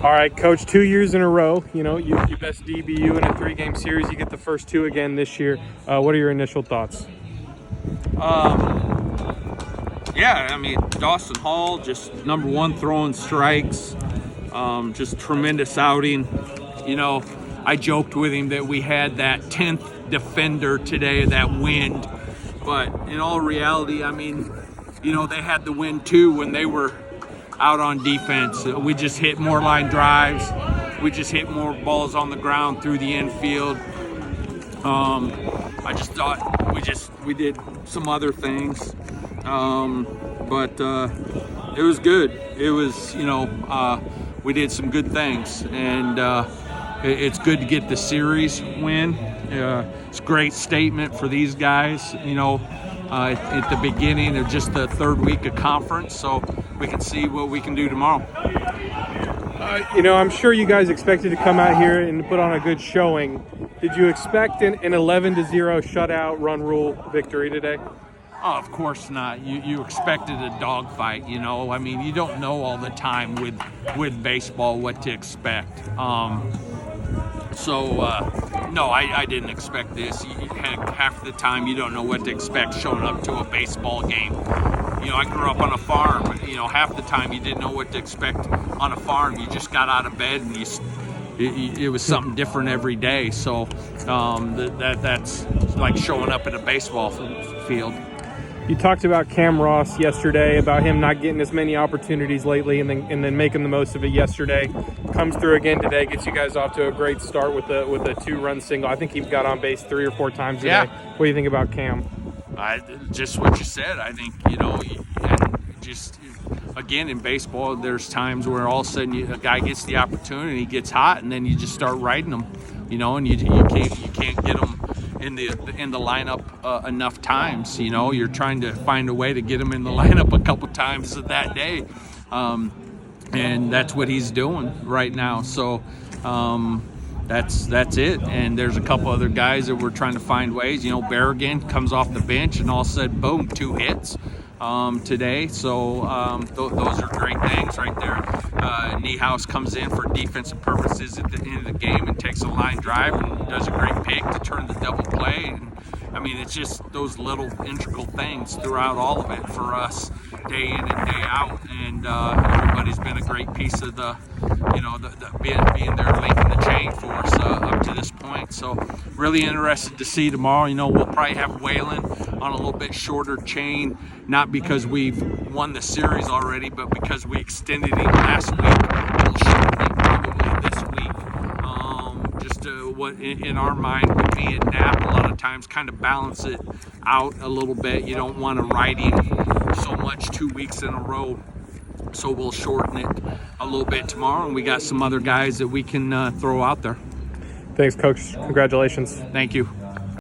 All right, Coach, 2 years in a row, you best DBU in a 3-game series. You get the first 2 again this year. What are your initial thoughts? Yeah, I mean, Dawson Hall, just #1 throwing strikes, just tremendous outing. I joked with him that we had that 10th defender today, that wind. But in all reality, I mean, they had the wind too when they were out on defense. We just hit more line drives. We just hit more balls on the ground through the infield. I just thought we did some other things. But it was good. It was, we did some good things, and it's good to get the series win. It's a great statement for these guys, at the beginning of just the 3rd week of conference, so we can see what we can do tomorrow. I'm sure you guys expected to come out here and put on a good showing. Did you expect an 11-0 shutout run rule victory today? Oh, of course not. You expected a dogfight, I mean, you don't know all the time with baseball what to expect. No, I didn't expect this. Half the time you don't know what to expect showing up to a baseball game. I grew up on a farm. Half the time you didn't know what to expect on a farm. You just got out of bed and it was something different every day. So that's like showing up at a baseball field. You talked about Cam Ross yesterday, about him not getting as many opportunities lately, and then making the most of it yesterday. Comes through again today, gets you guys off to a great start with a 2-run single. I think he got on base 3 or 4 times today. Yeah. What do you think about Cam? Just what you said. I think, just again in baseball, there's times where all of a sudden a guy gets the opportunity, gets hot, and then you just start riding him, and you can't get him in the lineup enough times. You're trying to find a way to get him in the lineup a couple times that day, and that's what he's doing right now. So that's it. And there's a couple other guys that we're trying to find ways. Berrigan comes off the bench and all of a sudden, boom, 2 hits today. So those are great things right there. Niehaus comes in for defensive purposes at the end of the game and takes a line drive and does a great pick to turn the double play. And I mean, it's just those little integral things throughout all of it for us, day in and day out. And everybody's been a great piece of the being there, linking the chain for us up to this point. So really interested to see tomorrow. We'll probably have Waylon on a little bit shorter chain, not because we've won the series already, but because we extended him last week. We'll shorten it probably this week. What in our mind with me and Knapp a lot of times kind of balance it out a little bit. You don't want to ride him so much 2 weeks in a row. So we'll shorten it a little bit tomorrow, and we got some other guys that we can throw out there. Thanks, Coach. Congratulations. Thank you.